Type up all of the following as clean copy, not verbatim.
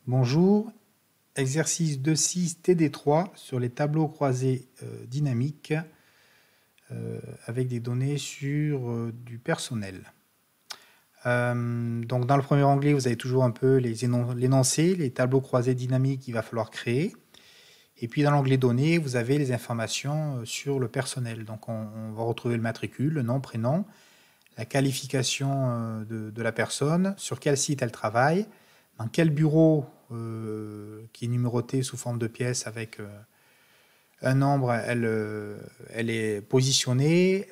Bonjour, exercice 2.6 TD3 sur les tableaux croisés dynamiques avec des données sur du personnel. Donc dans le premier onglet, vous avez toujours un peu l'énoncé, les tableaux croisés dynamiques qu'il va falloir créer. Et puis dans l'onglet données, vous avez les informations sur le personnel. Donc on va retrouver le matricule, le nom, prénom, la qualification de la personne, sur quel site elle travaille, dans quel bureau qui est numéroté sous forme de pièce avec un nombre, elle est positionnée,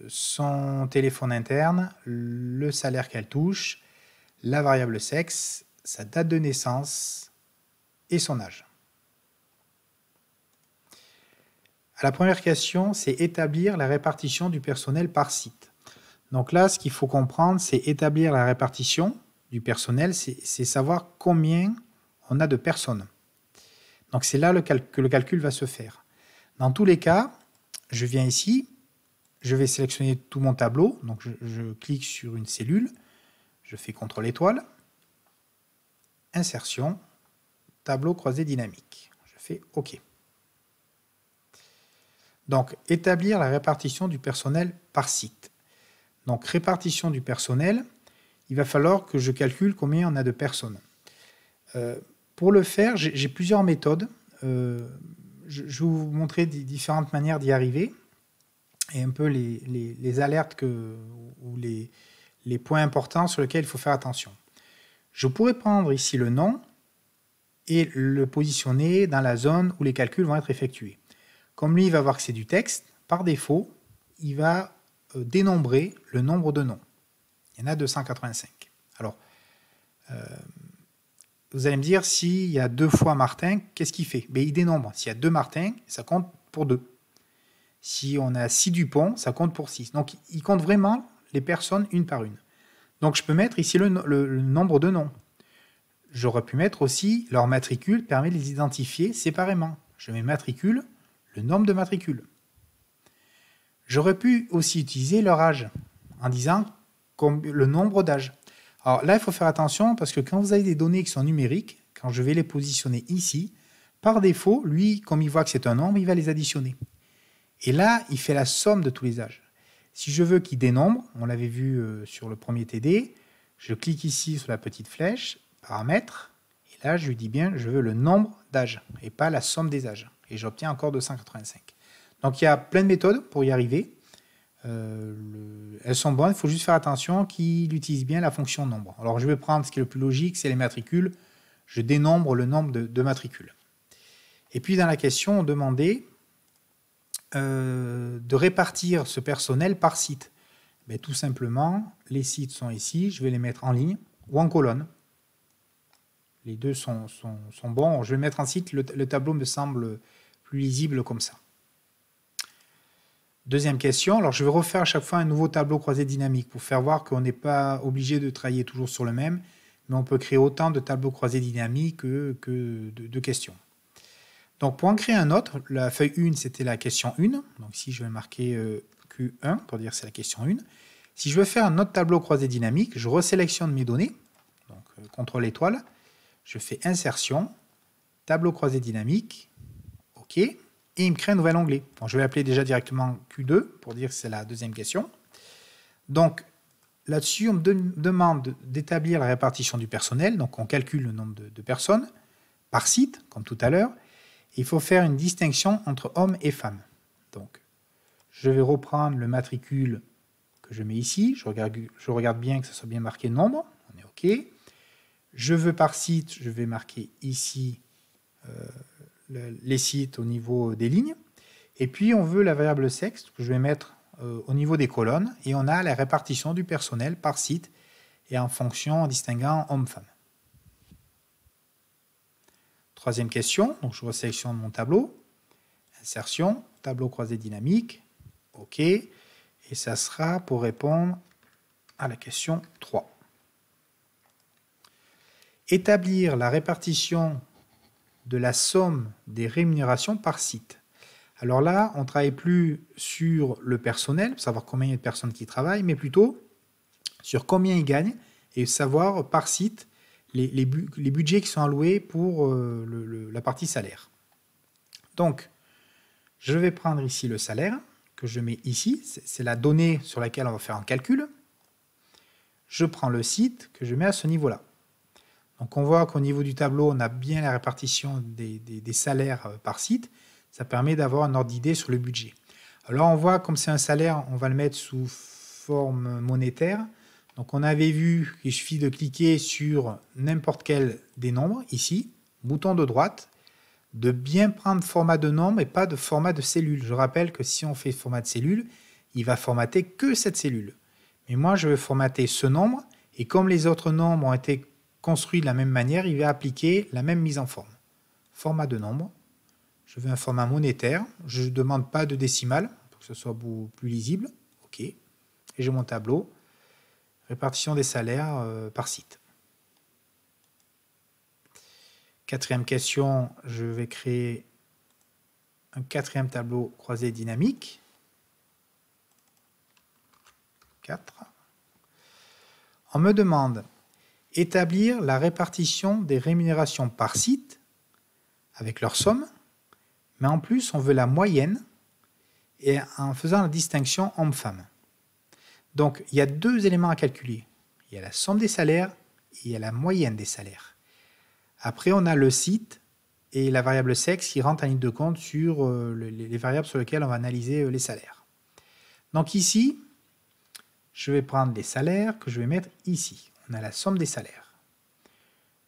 son téléphone interne, le salaire qu'elle touche, la variable sexe, sa date de naissance et son âge. La première question, c'est établir la répartition du personnel par site. Donc là, ce qu'il faut comprendre, c'est établir la répartition du personnel, c'est savoir combien on a de personnes. Donc c'est là que le calcul va se faire. Dans tous les cas, je viens ici, je vais sélectionner tout mon tableau, donc je clique sur une cellule, je fais CTRL étoile, insertion, tableau croisé dynamique. Je fais OK. Donc établir la répartition du personnel par site. Donc répartition du personnel, il va falloir que je calcule combien on a de personnes. Pour le faire, j'ai plusieurs méthodes. Je vais vous montrer différentes manières d'y arriver et un peu les alertes ou les points importants sur lesquels il faut faire attention. Je pourrais prendre ici le nom et le positionner dans la zone où les calculs vont être effectués. Comme lui, il va voir que c'est du texte, par défaut, il va dénombrer le nombre de noms. Il y en a 285. Alors, vous allez me dire, s'il y a 2 fois Martin, qu'est-ce qu'il fait? Il dénombre. S'il y a 2 Martin, ça compte pour 2. Si on a 6 Dupont, ça compte pour 6. Donc, il compte vraiment les personnes une par une. Donc, je peux mettre ici le nombre de noms. J'aurais pu mettre aussi leur matricule, permet de les identifier séparément. Je mets matricule, le nombre de matricules. J'aurais pu aussi utiliser leur âge, en disant le nombre d'âges. Alors là, il faut faire attention parce que quand vous avez des données qui sont numériques, quand je vais les positionner ici, par défaut, lui, comme il voit que c'est un nombre, il va les additionner. Et là, il fait la somme de tous les âges. Si je veux qu'il dénombre, on l'avait vu sur le premier TD, je clique ici sur la petite flèche, paramètres, et là, je lui dis bien, je veux le nombre d'âges et pas la somme des âges. Et j'obtiens encore 285. Donc il y a plein de méthodes pour y arriver. Elles sont bonnes, il faut juste faire attention qu'il utilise bien la fonction nombre. Alors je vais prendre ce qui est le plus logique, c'est les matricules. Je dénombre le nombre de matricules. Et puis dans la question, on demandait de répartir ce personnel par site. Tout simplement, les sites sont ici, je vais les mettre en ligne ou en colonne. Les deux sont bons. Je vais mettre en site, le tableau me semble plus lisible comme ça. Deuxième question, alors je vais refaire à chaque fois un nouveau tableau croisé dynamique pour faire voir qu'on n'est pas obligé de travailler toujours sur le même, mais on peut créer autant de tableaux croisés dynamiques que de questions. Donc pour en créer un autre, la feuille 1 c'était la question 1, donc ici je vais marquer Q1 pour dire c'est la question 1. Si je veux faire un autre tableau croisé dynamique, je resélectionne mes données, donc CTRL étoile, je fais insertion, tableau croisé dynamique, OK. Et il me crée un nouvel onglet. Bon, je vais l'appeler déjà directement Q2 pour dire que c'est la deuxième question. Donc là-dessus, on me demande d'établir la répartition du personnel. Donc on calcule le nombre de personnes par site, comme tout à l'heure. Il faut faire une distinction entre hommes et femmes. Donc je vais reprendre le matricule que je mets ici. Je regarde bien que ça soit bien marqué nombre. On est OK. Je veux par site, je vais marquer ici les sites au niveau des lignes. Et puis, on veut la variable sexe que je vais mettre au niveau des colonnes. Et on a la répartition du personnel par site et en fonction, en distinguant homme-femme. Troisième question, donc je resélectionne mon tableau. Insertion, tableau croisé dynamique. OK. Et ça sera pour répondre à la question 3. Établir la répartition de la somme des rémunérations par site. Alors là, on ne travaille plus sur le personnel, pour savoir combien il y a de personnes qui travaillent, mais plutôt sur combien ils gagnent et savoir par site les budgets qui sont alloués pour la partie salaire. Donc, je vais prendre ici le salaire, que je mets ici. C'est la donnée sur laquelle on va faire un calcul. Je prends le site que je mets à ce niveau-là. Donc, on voit qu'au niveau du tableau, on a bien la répartition des salaires par site. Ça permet d'avoir un ordre d'idée sur le budget. Alors, on voit, comme c'est un salaire, on va le mettre sous forme monétaire. Donc, on avait vu qu'il suffit de cliquer sur n'importe quel des nombres, ici, bouton de droite, de bien prendre format de nombre et pas de format de cellule. Je rappelle que si on fait format de cellule, il va formater que cette cellule. Mais moi, je veux formater ce nombre, et comme les autres nombres ont été construits de la même manière, il va appliquer la même mise en forme. Format de nombre. Je veux un format monétaire. Je ne demande pas de décimale pour que ce soit plus lisible. OK. Et j'ai mon tableau. Répartition des salaires par site. Quatrième question, je vais créer un quatrième tableau croisé dynamique. 4. On me demande établir la répartition des rémunérations par site avec leur somme, mais en plus on veut la moyenne et en faisant la distinction homme-femme. Donc il y a deux éléments à calculer. Il y a la somme des salaires et il y a la moyenne des salaires. Après, on a le site et la variable sexe qui rentre en ligne de compte sur les variables sur lesquelles on va analyser les salaires. Donc ici, je vais prendre les salaires que je vais mettre ici. On a la somme des salaires.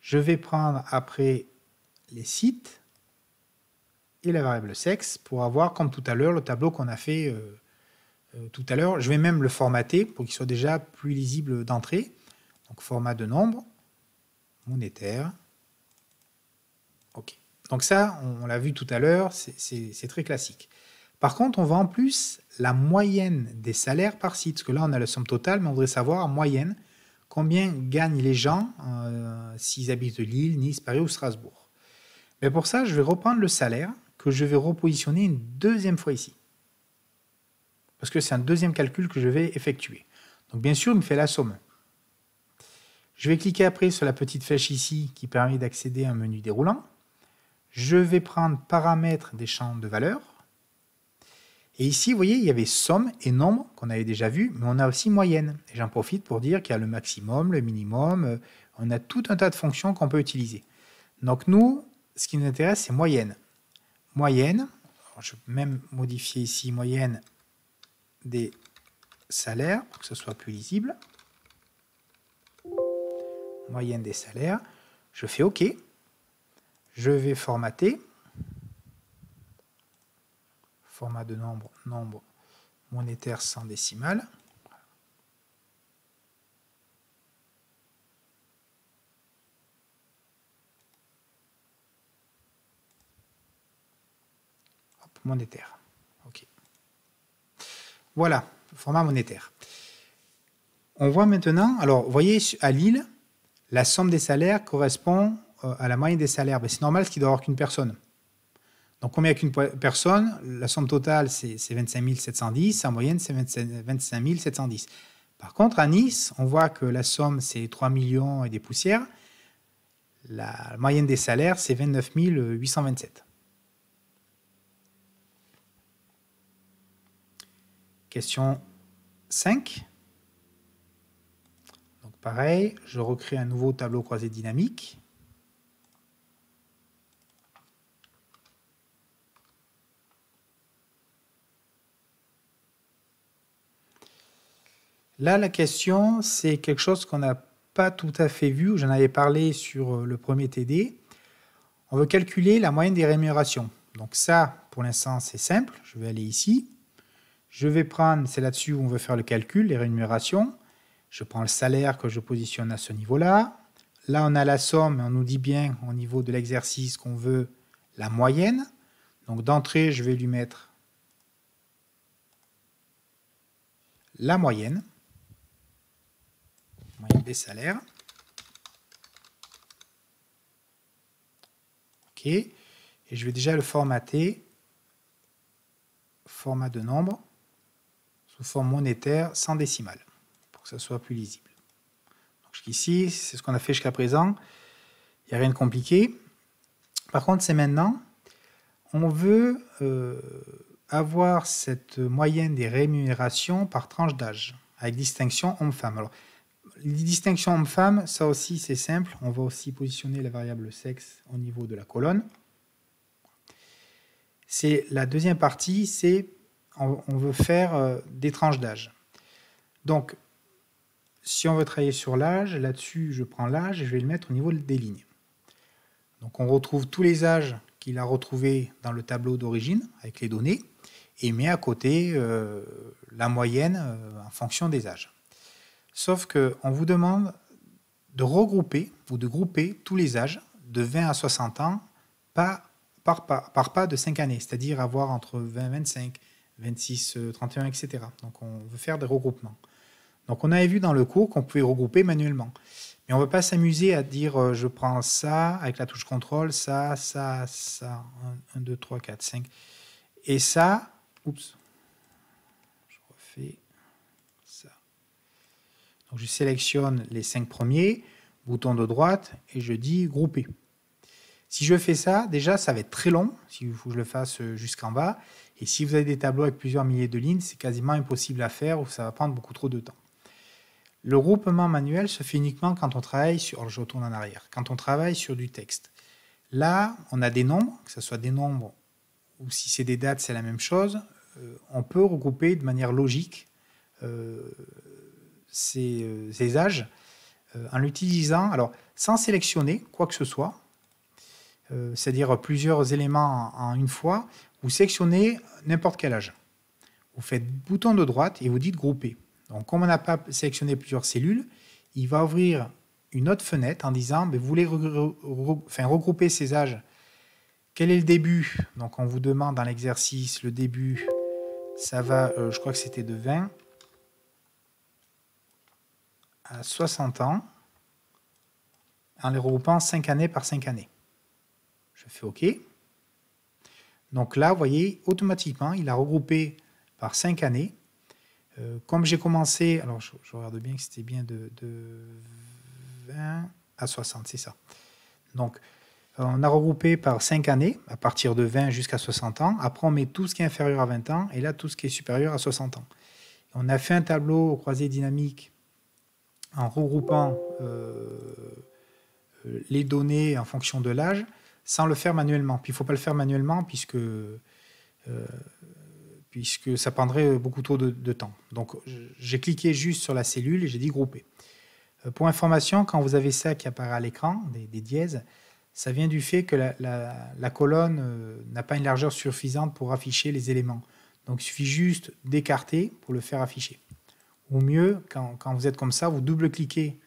Je vais prendre après les sites et la variable sexe pour avoir, comme tout à l'heure, le tableau qu'on a fait tout à l'heure. Je vais même le formater pour qu'il soit déjà plus lisible d'entrée. Donc format de nombre, monétaire. OK. Donc ça, on l'a vu tout à l'heure, c'est très classique. Par contre, on voit en plus la moyenne des salaires par site, parce que là, on a la somme totale, mais on voudrait savoir en moyenne combien gagnent les gens s'ils habitent Lille, Nice, Paris ou Strasbourg. Mais pour ça, je vais reprendre le salaire que je vais repositionner une deuxième fois ici. Parce que c'est un deuxième calcul que je vais effectuer. Donc bien sûr, il me fait la somme. Je vais cliquer après sur la petite flèche ici qui permet d'accéder à un menu déroulant. Je vais prendre paramètres des champs de valeur. Et ici, vous voyez, il y avait somme et nombre qu'on avait déjà vu, mais on a aussi moyenne. Et j'en profite pour dire qu'il y a le maximum, le minimum, on a tout un tas de fonctions qu'on peut utiliser. Donc nous, ce qui nous intéresse, c'est moyenne. Moyenne, je vais même modifier ici moyenne des salaires pour que ce soit plus lisible. Moyenne des salaires. Je fais OK. Je vais formater. Format de nombre, nombre monétaire sans décimale. Hop, monétaire. OK. Voilà, format monétaire. On voit maintenant, alors vous voyez à Lille, la somme des salaires correspond à la moyenne des salaires. C'est normal qu'il doit y avoir qu'une personne. Donc, comme il n'y a qu'une personne, la somme totale, c'est 25 710. En moyenne, c'est 25 710. Par contre, à Nice, on voit que la somme, c'est 3 millions et des poussières. La moyenne des salaires, c'est 29 827. Question 5. Donc, pareil, je recrée un nouveau tableau croisé dynamique. Là, la question, c'est quelque chose qu'on n'a pas tout à fait vu. J'en avais parlé sur le premier TD. On veut calculer la moyenne des rémunérations. Donc ça, pour l'instant, c'est simple. Je vais aller ici. Je vais prendre, c'est là-dessus où on veut faire le calcul, les rémunérations. Je prends le salaire que je positionne à ce niveau-là. Là, on a la somme, et on nous dit bien au niveau de l'exercice qu'on veut la moyenne. Donc d'entrée, je vais lui mettre la moyenne des salaires. OK. Et je vais déjà le formater. Format de nombre sous forme monétaire sans décimale pour que ça soit plus lisible. Donc, Jusqu'ici, c'est ce qu'on a fait jusqu'à présent. Il n'y a rien de compliqué. Par contre, c'est maintenant, on veut avoir cette moyenne des rémunérations par tranche d'âge, avec distinction homme-femme. Alors, les distinctions homme-femme, ça aussi c'est simple. On va aussi positionner la variable sexe au niveau de la colonne. C'est la deuxième partie, c'est on veut faire des tranches d'âge. Donc, si on veut travailler sur l'âge, là-dessus, je prends l'âge et je vais le mettre au niveau des lignes. Donc, on retrouve tous les âges qu'il a retrouvés dans le tableau d'origine avec les données et met à côté la moyenne en fonction des âges. Sauf qu'on vous demande de regrouper ou de grouper tous les âges de 20 à 60 ans par pas de 5 années, c'est-à-dire avoir entre 20, 25, 26, 31, etc. Donc on veut faire des regroupements. Donc on avait vu dans le cours qu'on pouvait regrouper manuellement. Mais on ne va pas s'amuser à dire je prends ça avec la touche contrôle, ça, 1, 2, 3, 4, 5. Et ça, oups, je refais ça. Donc je sélectionne les 5 premiers, bouton de droite, et je dis grouper. Si je fais ça, déjà, ça va être très long, s'il faut que je le fasse jusqu'en bas. Et si vous avez des tableaux avec plusieurs milliers de lignes, c'est quasiment impossible à faire ou ça va prendre beaucoup trop de temps. Le groupement manuel se fait uniquement quand on travaille sur... Alors je retourne en arrière. Quand on travaille sur du texte. Là, on a des nombres, que ce soit des nombres ou si c'est des dates, c'est la même chose. On peut regrouper de manière logique ces âges en l'utilisant, alors sans sélectionner quoi que ce soit, c'est-à-dire plusieurs éléments en une fois, vous sélectionnez n'importe quel âge. Vous faites bouton de droite et vous dites grouper. Donc, comme on n'a pas sélectionné plusieurs cellules, il va ouvrir une autre fenêtre en disant vous voulez regrouper ces âges. Quel est le début? Donc, on vous demande dans l'exercice le début, ça va, je crois que c'était de 20 à 60 ans, en les regroupant 5 années par 5 années. Je fais OK. Donc là, vous voyez, automatiquement, il a regroupé par 5 années. Comme j'ai commencé, alors je regarde bien que c'était bien de 20 à 60, c'est ça. Donc, on a regroupé par 5 années, à partir de 20 jusqu'à 60 ans. Après, on met tout ce qui est inférieur à 20 ans, et là, tout ce qui est supérieur à 60 ans. On a fait un tableau croisé dynamique en regroupant les données en fonction de l'âge, sans le faire manuellement. Puis il ne faut pas le faire manuellement puisque ça prendrait beaucoup trop de temps. Donc j'ai cliqué juste sur la cellule et j'ai dit grouper. Pour information, quand vous avez ça qui apparaît à l'écran, des dièses, ça vient du fait que la colonne n'a pas une largeur suffisante pour afficher les éléments. Donc il suffit juste d'écarter pour le faire afficher. Ou mieux, quand vous êtes comme ça, vous double-cliquez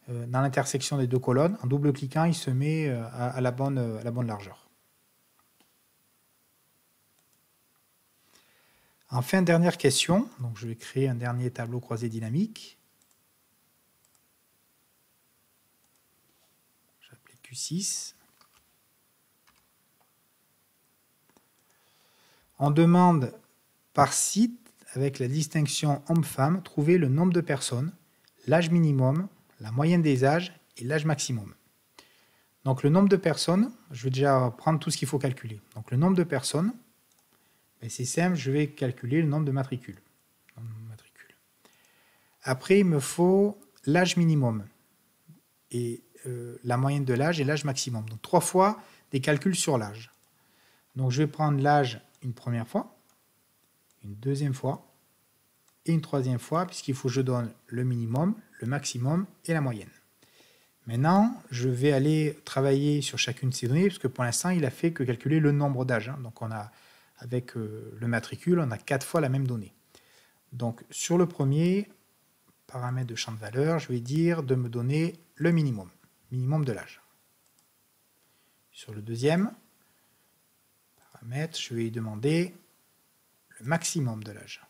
dans l'intersection des deux colonnes. En double-cliquant, il se met à la bonne largeur. Enfin, dernière question. Donc, je vais créer un dernier tableau croisé dynamique. Je vais appeler Q6. On demande par site, avec la distinction homme-femme, trouver le nombre de personnes, l'âge minimum, la moyenne des âges et l'âge maximum. Donc le nombre de personnes, je vais déjà prendre tout ce qu'il faut calculer. Donc le nombre de personnes, c'est simple, je vais calculer le nombre de matricules. Après, il me faut l'âge minimum et la moyenne de l'âge et l'âge maximum. Donc 3 fois des calculs sur l'âge. Donc je vais prendre l'âge une première fois, une deuxième fois et une troisième fois, puisqu'il faut que je donne le minimum, le maximum et la moyenne. Maintenant, je vais aller travailler sur chacune de ces données, parce que pour l'instant, il a fait que calculer le nombre d'âges. Donc on a, avec le matricule, on a 4 fois la même donnée. Donc sur le premier paramètre de champ de valeur, je vais dire de me donner le minimum de l'âge. Sur le deuxième paramètre, je vais lui demander le maximum de l'âge.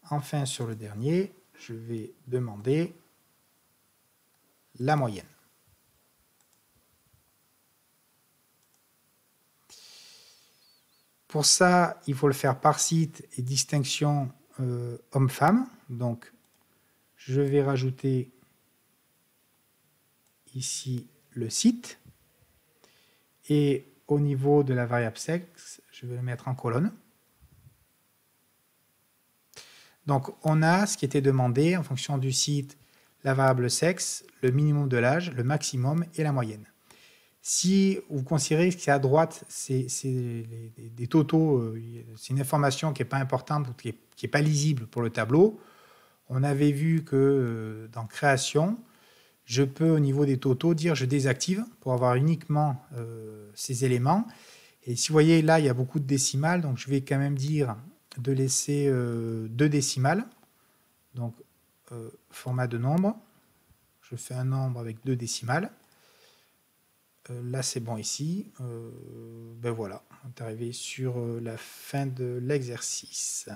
Enfin, sur le dernier, je vais demander la moyenne. Pour ça, il faut le faire par site et distinction homme-femme. Donc, je vais rajouter ici le site. Et au niveau de la variable sexe, je vais le mettre en colonne. Donc, on a ce qui était demandé en fonction du site, la variable sexe, le minimum de l'âge, le maximum et la moyenne. Si vous considérez ce qui est à droite, c'est des totaux, c'est une information qui n'est pas importante, qui n'est pas lisible pour le tableau, on avait vu que dans création, je peux au niveau des totaux dire je désactive pour avoir uniquement ces éléments. Et si vous voyez là, il y a beaucoup de décimales, donc je vais quand même dire de laisser 2 décimales. Donc, format de nombre. Je fais un nombre avec 2 décimales. Là, c'est bon ici. Ben voilà, on est arrivé sur la fin de l'exercice.